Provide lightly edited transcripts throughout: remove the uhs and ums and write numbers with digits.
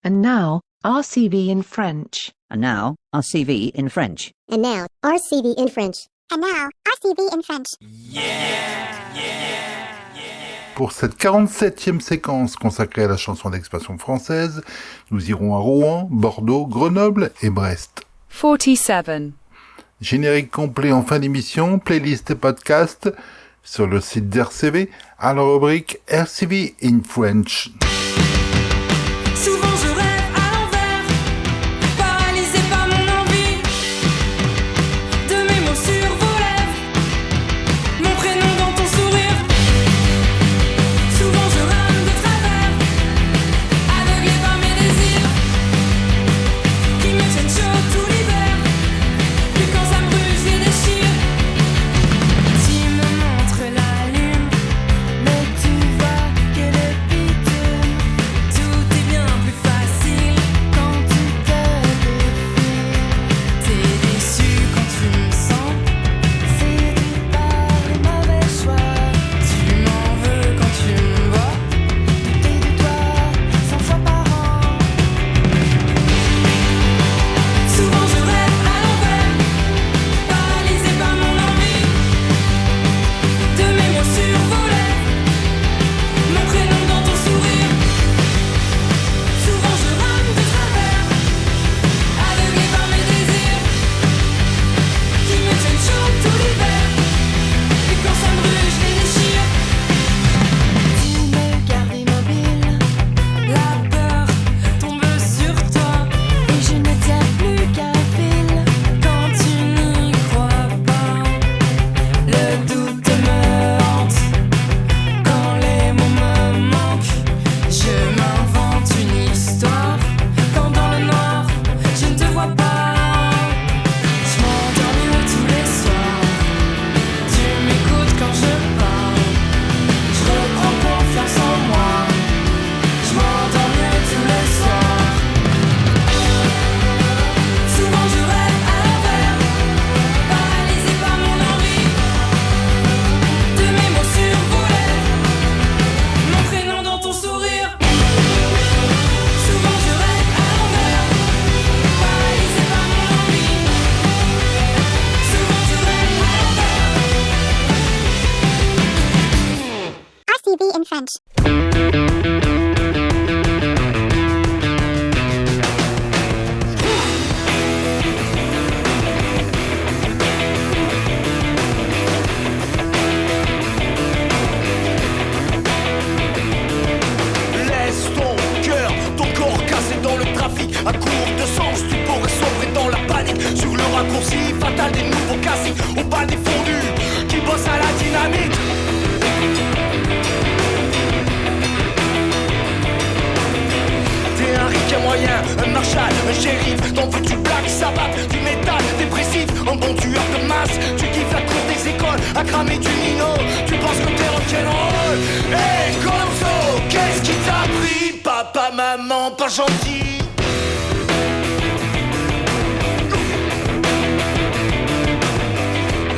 And now, RCV in French. And now, RCV in French. And now, RCV in French. And now, RCV in French. Pour cette 47e séquence consacrée à la chanson d'expression française, nous irons à Rouen, Bordeaux, Grenoble et Brest. 47. Générique complet en fin d'émission, playlist et podcast sur le site d'RCV à la rubrique RCV in French. Souvent je rêve à l'envers, paralysé par mon envie de mes mots sur vos lèvres, mon prénom dans ton sourire. Souvent je rame de travers, aveuglé par mes désirs qui me tiennent chaud tout l'hiver, puis quand ça me brûle je les déchire. Tu me montres la lune, mais tu vois qu'elle est piteux. Tout est bien plus facile quand tu te défiles. T'es déçu quand tu me sens séduit par les mauvais choix. Tu m'en veux quand tu me vois douter de toi 100 fois par an. Souvent je rêve à l'envers, paralysé par mon envie de mes mots sur vos lèvres, mon prénom dans ton sourire. Souvent je rame de travers, aveuglé par mes désirs qui me tiennent chaud tout l'hiver, et quand ça me brûle je les déchire. Tu me gardes immobile, la peur tombe sur toi, et je ne tiens plus qu'à fil quand tu n'y crois pas. Le doute me hante quand les mots me manquent. Je m'invente une histoire quand dans le noir je ne te vois pas. Je m'endors mieux tous les soirs. Tu m'écoutes quand je parle. Je reprends confiance en moi. Je m'endors mieux tous les soirs. Souvent je rêve à l'envers, paralysé par mon envie de mes mots sur vos lèvres, mon prénom dans ton sourire. Souvent je rêve à l'envers, paralysé par mon envie. Souvent je rêve à l'envers. RCV in French. Laisse ton cœur, ton corps cassé dans le trafic. À court de sens, tu pourrais sombrer dans la panique. Sur le raccourci fatal des nouveaux classiques, au bas des fondus qui bossent à la dynamite. T'es un ricain moyen, un marshal, un shérif. T'en veux du black sabbath, du métal dépressif, un bon tueur de masse. Tu kiffes la cour des écoles, à cramer du Nino. Tu penses que t'es rock'n'roll. Hey Gonzo, qu'est-ce qui t'a pris? Papa, maman, pas gentil.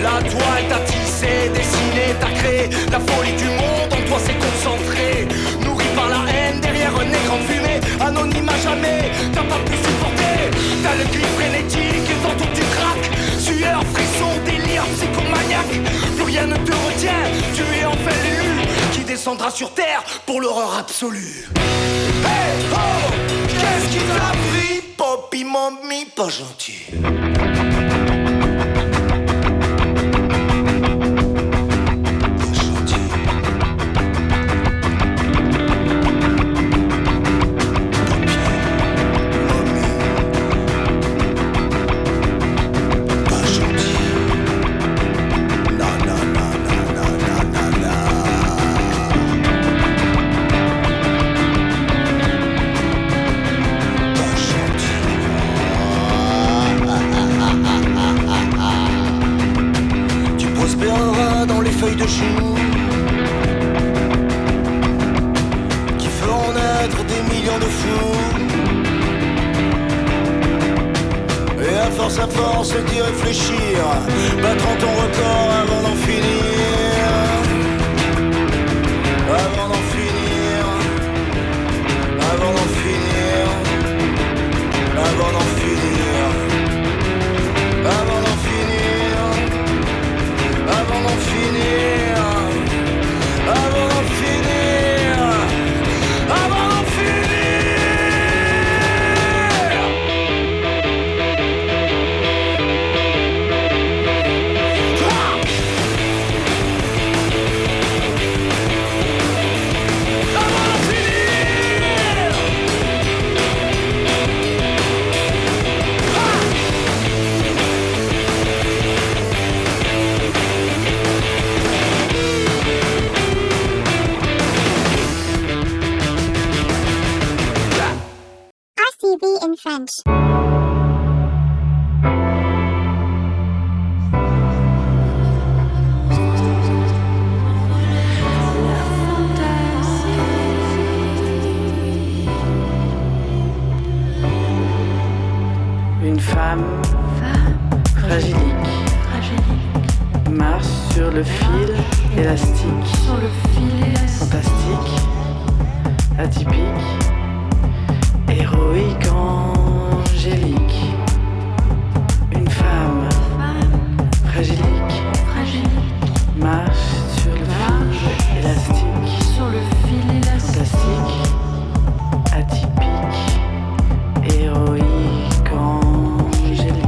La toile t'a tissé, dessiné, t'as créé. La folie du monde en toi s'est concentrée. Nourri par la haine, derrière un écran fumé. Anonyme à jamais, t'as pas pu supporter. T'as le clip frénétique et tantôt tu craques. Sueur, frisson, délire, psychomaniaque. Plus rien ne te retient, tu es enfin l'élu qui descendra sur terre pour l'horreur absolue. Hey oh, qu'est-ce qui t'a pris? Poppy, mommy, pas gentil. Dans les feuilles de chou qui feront naître des millions de fous. Et à force d'y réfléchir, battront ton record avant d'en finir. Avant d'en finir. French. Une femme fragilique marche sur le fil élastique, fantastique, atypique, héroïque, angélique. Une femme fragilique marche sur le fil élastique, fantastique, atypique, héroïque, angélique.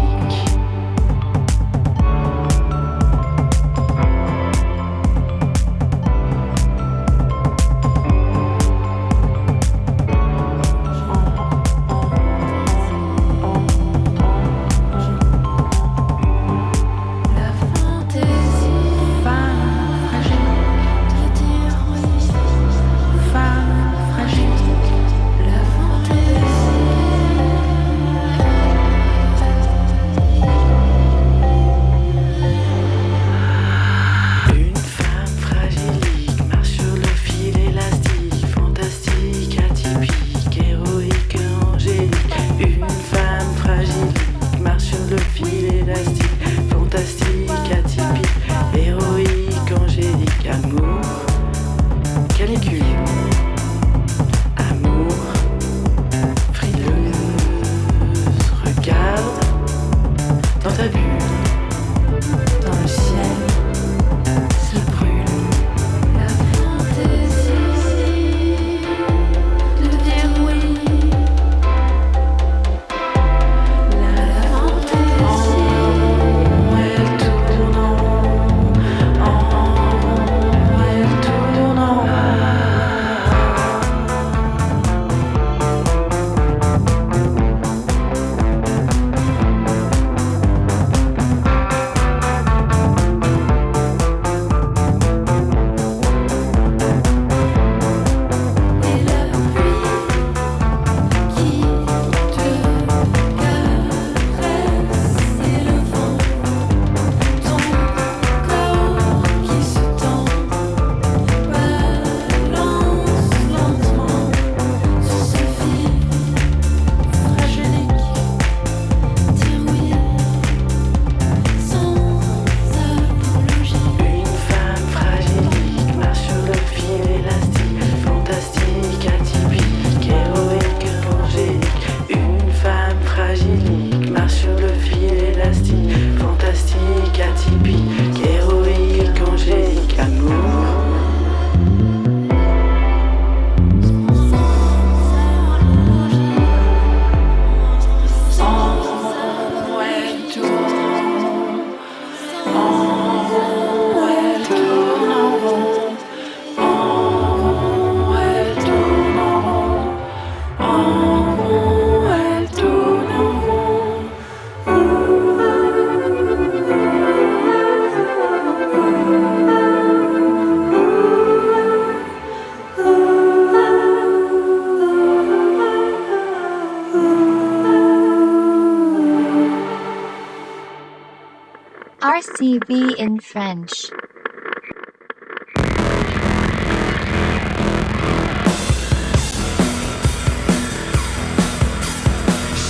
RCV in French.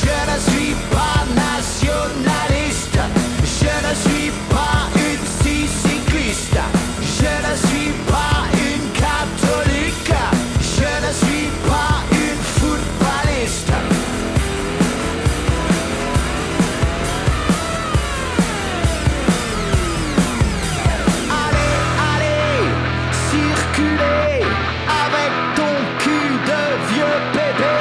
Je ne suis pas nationaliste, je ne suis pas une cycliste, je ne suis pas une catholique, je ne suis pas une footballiste. Allez, allez, circulez avec ton cul de vieux bébé.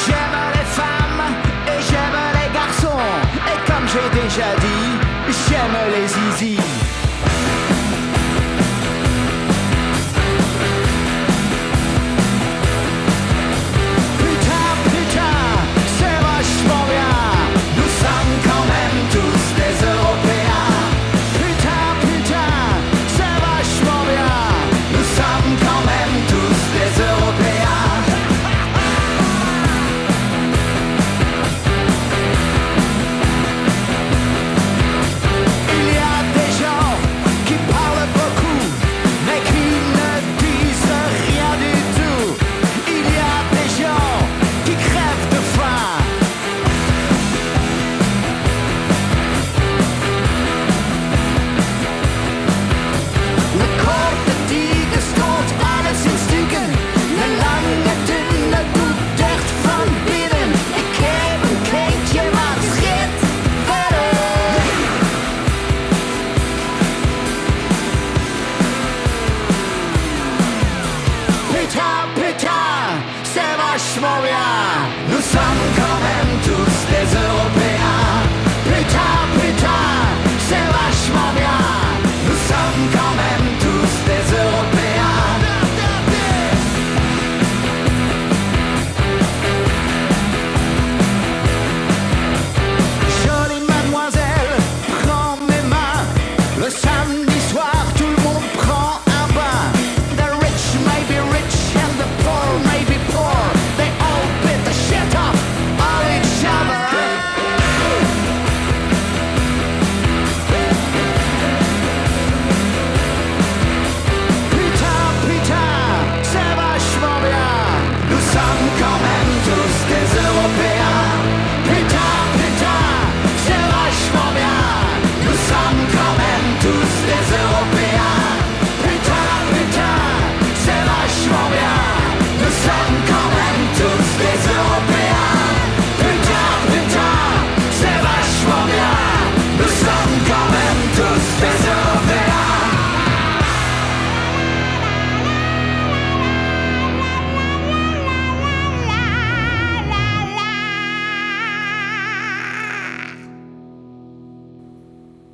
J'aime les femmes et j'aime les garçons. Et comme j'ai déjà dit, j'aime les zizi. Putain, putain, c'est vachement bien. Nous sommes quand même tous des Européens. Putain, putain, c'est vachement bien. Nous sommes quand même tous des Européens.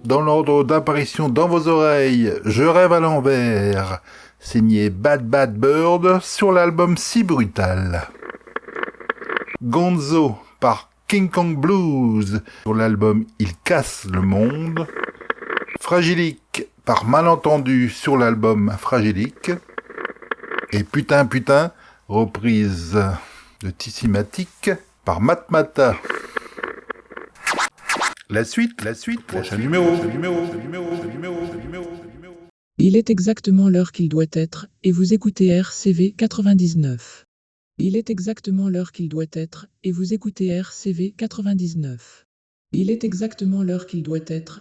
dans l'ordre d'apparition dans vos oreilles, Je rêve à l'envers, signé Bad Bad Bird sur l'album Si Brutal. Gonzo par King Kong Blues sur l'album Il casse le monde. Fragilique par Malentendu sur l'album Fragilique. Et Putain Putain, reprise de Tissimatic par Matmata. La suite, prochain numéro. Il est exactement l'heure qu'il doit être, et vous écoutez RCV 99. Il est exactement l'heure qu'il doit être, et vous écoutez RCV 99. Il est exactement l'heure qu'il doit être,